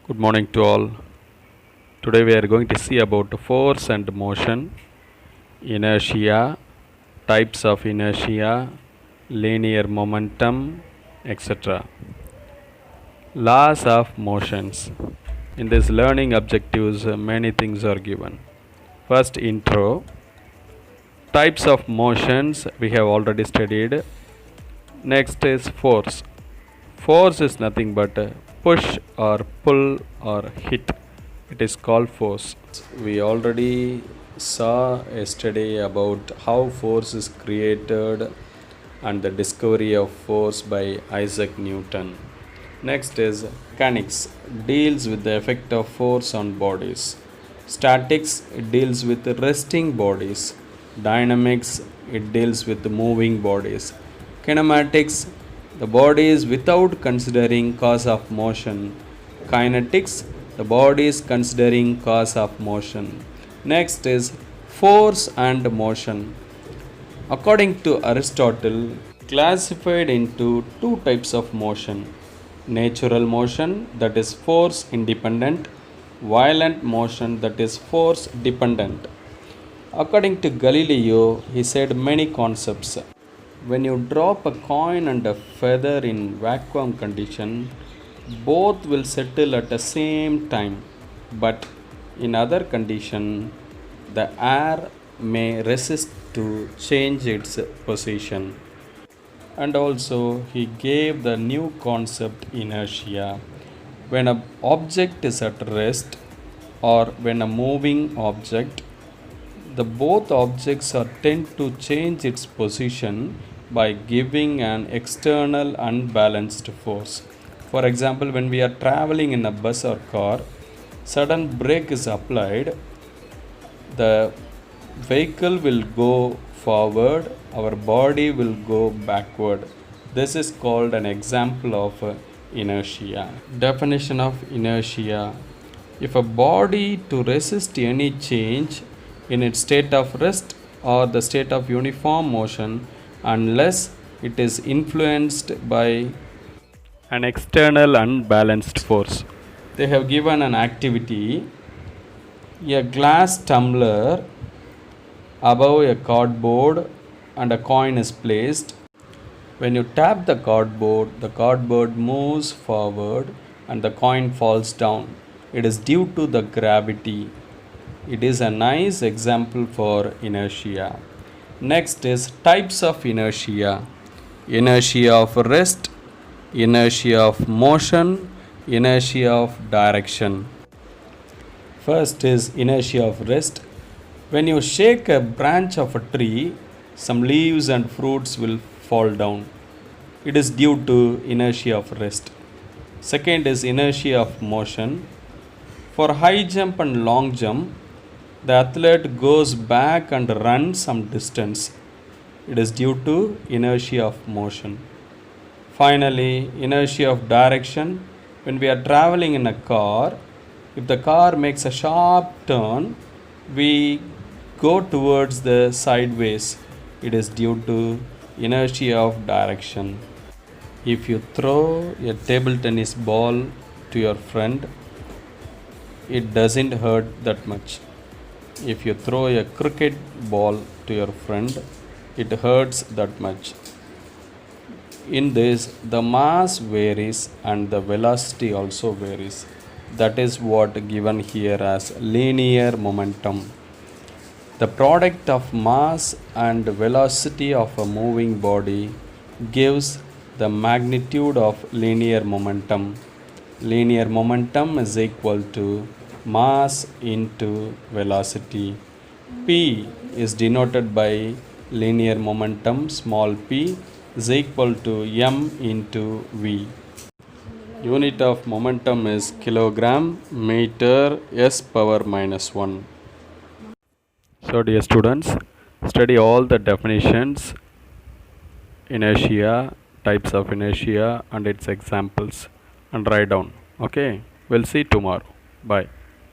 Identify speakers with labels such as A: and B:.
A: Good morning to all. Today we are going to see about force and motion, inertia, types of inertia, linear momentum, etc. Laws of motions. In this learning objectives, many things are given. First, intro. Types of motions we have already studied. Next is force. Force is nothing but push or pull or hit. It is called force. We already saw yesterday about how force is created and the discovery of force by Isaac Newton. Next is mechanics, deals with the effect of force on bodies. Statics, it deals with resting bodies. Dynamics, it deals with moving bodies. Kinematics, the bodies without considering cause of motion. Kinetics, the bodies considering cause of motion. Next is force and motion. According to Aristotle, classified into two types of motion: natural motion, that is force independent; violent motion, that is force dependent. According to Galileo, he said many concepts. When you drop a coin and a feather in vacuum condition, both will settle at the same time, but in other condition, the air may resist to change its position. And also, he gave the new concept inertia. When an object is at rest or when a moving object, the both objects are tend to change its position by giving an external unbalanced force. For example, when we are traveling in a bus or car, sudden brake is applied, the vehicle will go forward, our body will go backward. This is called an example of inertia. Definition of inertia: if a body to resist any change in its state of rest or the state of uniform motion unless it is influenced by an external unbalanced force. They have given an activity: a glass tumbler above a cardboard and a coin is placed. When you tap the cardboard moves forward and the coin falls down. It is due to the gravity. It is a nice example for inertia. Next is types of inertia: inertia of rest, inertia of motion, inertia of direction. First is inertia of rest. When you shake a branch of a tree, some leaves and fruits will fall down. It is due to inertia of rest. Second is inertia of motion. For high jump and long jump, the athlete goes back and runs some distance. It is due to inertia of motion. Finally, inertia of direction. When we are traveling in a car, if the car makes a sharp turn, we go towards the sideways. It is due to inertia of direction. If you throw a table tennis ball to your friend, it doesn't hurt that much. If you throw a cricket ball to your friend, it hurts that much. In this, the mass varies and the velocity also varies. That is what given here as linear momentum. The product of mass and velocity of a moving body gives the magnitude of linear momentum. Linear momentum is equal to mass into velocity. P is denoted by linear momentum, small p is equal to m into v. Unit of momentum is kilogram meter s power minus 1. So dear students, study all the definitions, inertia, types of inertia and its examples and write down. Okay, we'll see tomorrow. Bye.